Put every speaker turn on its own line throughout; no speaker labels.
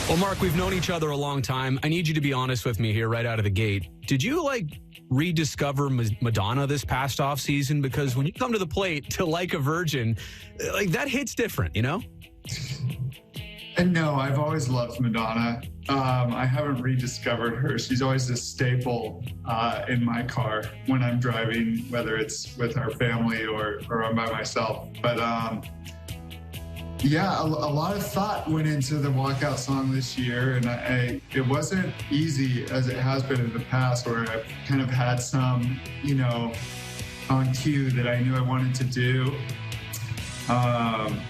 Well, Mark, we've known each other a long time. I need you to be honest with me here right out of the gate. Did you, rediscover Madonna this past offseason? Because when you come to the plate to Like a Virgin, that hits different, you know?
And no, I've always loved Madonna. I haven't rediscovered her. She's always a staple in my car when I'm driving, whether it's with our family or I'm by myself. But yeah, a lot of thought went into the walkout song this year, and it wasn't easy as it has been in the past, where I've kind of had some, on cue that I knew I wanted to do.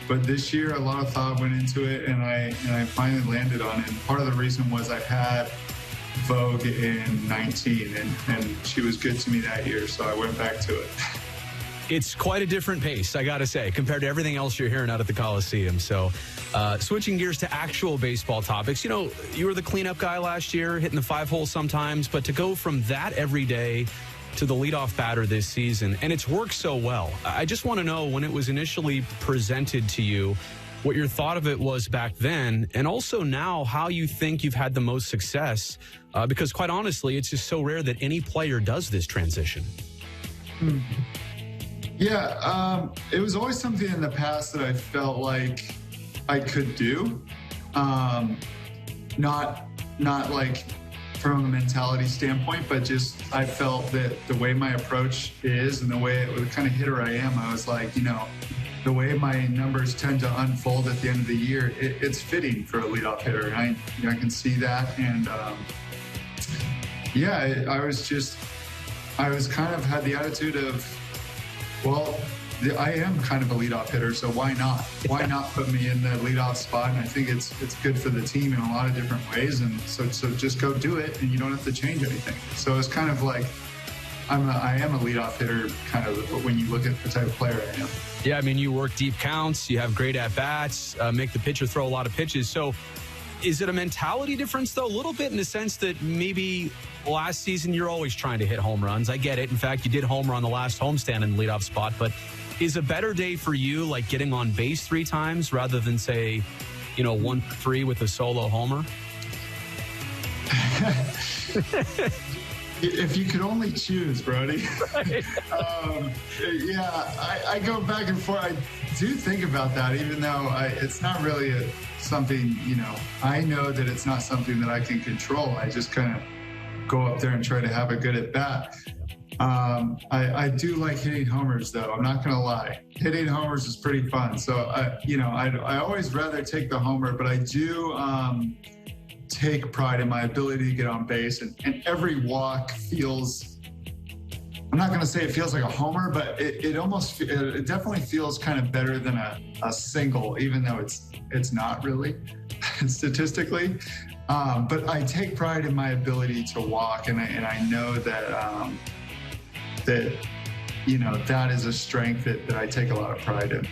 But this year, a lot of thought went into it, and I finally landed on it. And part of the reason was I had Vogue in 19, and she was good to me that year, so I went back to it.
It's quite a different pace, I got to say, compared to everything else you're hearing out at the Coliseum. So switching gears to actual baseball topics, you were the cleanup guy last year, hitting the 5-hole sometimes, but to go from that every day to the leadoff batter this season, and it's worked so well. I just want to know, when it was initially presented to you, what your thought of it was back then, and also now how you think you've had the most success, because quite honestly, it's just so rare that any player does this transition.
Yeah, it was always something in the past that I felt like I could do. Not like from a mentality standpoint, but just I felt that the way my approach is and the way the kind of hitter I am, I was like, the way my numbers tend to unfold at the end of the year, it's fitting for a leadoff hitter. And I can see that. And I was kind of had the attitude of, well, I am kind of a leadoff hitter, so why not? Why not put me in the leadoff spot? And I think it's good for the team in a lot of different ways. And so just go do it, and you don't have to change anything. So it's kind of like I am a leadoff hitter, kind of, when you look at the type of player I am.
Yeah, I mean, you work deep counts, you have great at-bats, make the pitcher throw a lot of pitches. So is it a mentality difference, though, a little bit, in the sense that maybe last season you're always trying to hit home runs? I get it. In fact, you did homer on the last homestand in the leadoff spot. But is a better day for you like getting on base 3 times rather than, say, 1 for 3 with a solo homer?
If you could only choose, Brody.
Right.
I go back and forth. I do think about that, even though it's not really something, I know that it's not something that I can control. I just kind of go up there and try to have a good at bat. I do like hitting homers, though. I'm not going to lie. Hitting homers is pretty fun. So, I always rather take the homer, but I do take pride in my ability to get on base. And every walk feels, I'm not going to say it feels like a homer, but it definitely feels kind of better than a single, even though it's not really statistically. But I take pride in my ability to walk, and I know that that is a strength that I take a lot of pride in.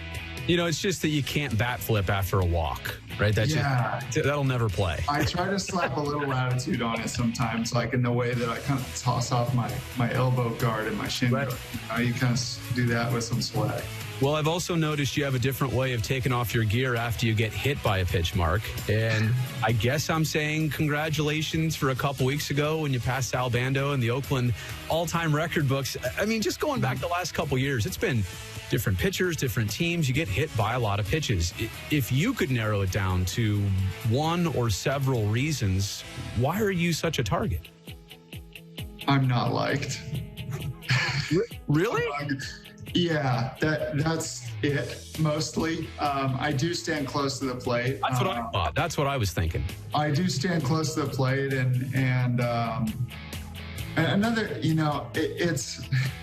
It's just that you can't bat flip after a walk, right? That'll never play.
I try to slap a little attitude on it sometimes, like in the way that I kind of toss off my elbow guard and my shin guard. You kind of do that with some swag.
Well, I've also noticed you have a different way of taking off your gear after you get hit by a pitch, Mark. And I guess I'm saying congratulations for a couple weeks ago when you passed Sal Bando in the Oakland all-time record books. I mean, just going back the last couple years, it's been different pitchers, different teams. You get hit by a lot of pitches. If you could narrow it down to one or several reasons, why are you such a target?
I'm not liked.
Really?
Yeah, that's it, mostly. I do stand close to the plate.
That's what I thought. That's what I was thinking.
I do stand close to the plate, and another,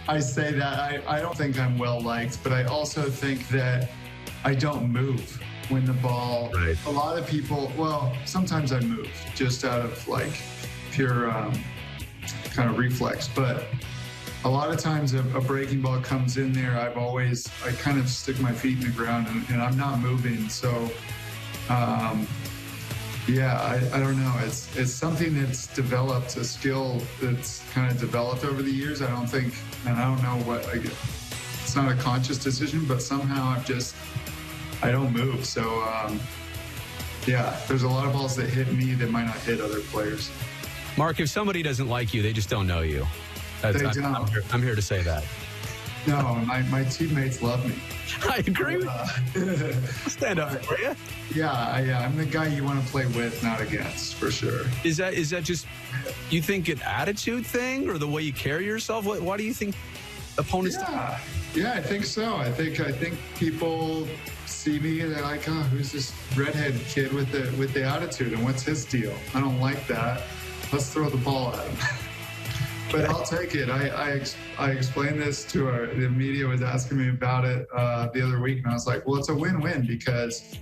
I say that I don't think I'm well liked, but I also think that I don't move when the ball,
right.
A lot of people, well, sometimes I move just out of like pure kind of reflex, but a lot of times a breaking ball comes in there, I kind of stick my feet in the ground and I'm not moving. So, I don't know. It's something that's developed, a skill that's kind of developed over the years. I don't think, and I don't know it's not a conscious decision, but somehow I don't move. So, Yeah, there's a lot of balls that hit me that might not hit other players.
Mark, if somebody doesn't like you, they just don't know you. I'm here to say that.
No, my teammates love me.
I agree. Stand up for you.
Yeah, I'm the guy you want to play with, not against, for sure.
Is that just, you think, an attitude thing or the way you carry yourself? Why do you think opponents?
Yeah, I think so. I think people see me and they're like, oh, who's this redhead kid with the attitude, and what's his deal? I don't like that. Let's throw the ball at him. But I'll take it. I explained this to the media was asking me about it the other week, and I was like, well, it's a win-win because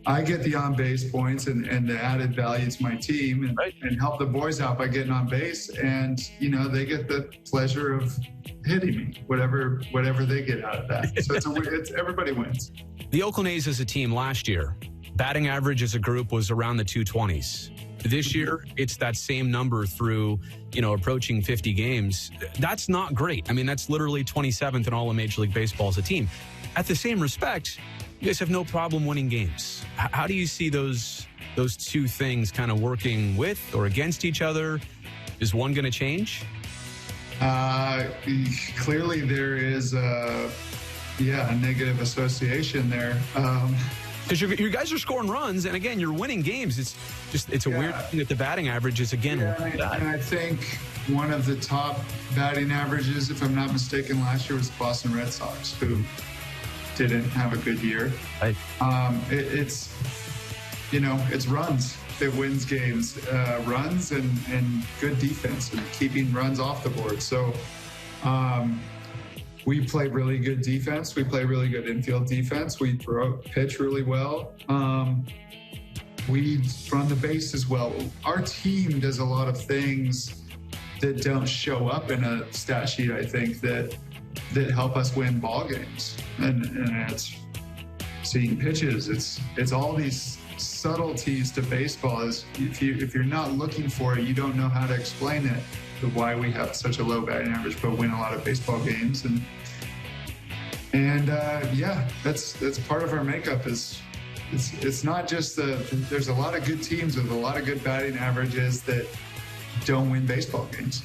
I get the on-base points and the added value to my team and help the boys out by getting on base, and they get the pleasure of hitting me, whatever they get out of that. So it's everybody wins.
The Oakland A's as a team last year, batting average as a group was around the 220s. This year, it's that same number through, approaching 50 games. That's not great. I mean, that's literally 27th in all of Major League Baseball as a team. At the same respect, you guys have no problem winning games. How do you see those two things kind of working with or against each other? Is one going to change?
Clearly, there is a negative association there.
Because you guys are scoring runs, and again, you're winning games. It's a weird thing that the batting average is again.
And I think one of the top batting averages, if I'm not mistaken, last year was the Boston Red Sox, who didn't have a good year. It's runs that wins games, runs and good defense and keeping runs off the board. So. We play really good defense. We play really good infield defense. We pitch really well. We run the base as well. Our team does a lot of things that don't show up in a stat sheet, I think, that help us win ball games. And it's seeing pitches. It's all these subtleties to baseball. If you're not looking for it, you don't know how to explain it. Why we have such a low batting average but win a lot of baseball games, and that's part of our makeup. It's not just there's a lot of good teams with a lot of good batting averages that don't win baseball games.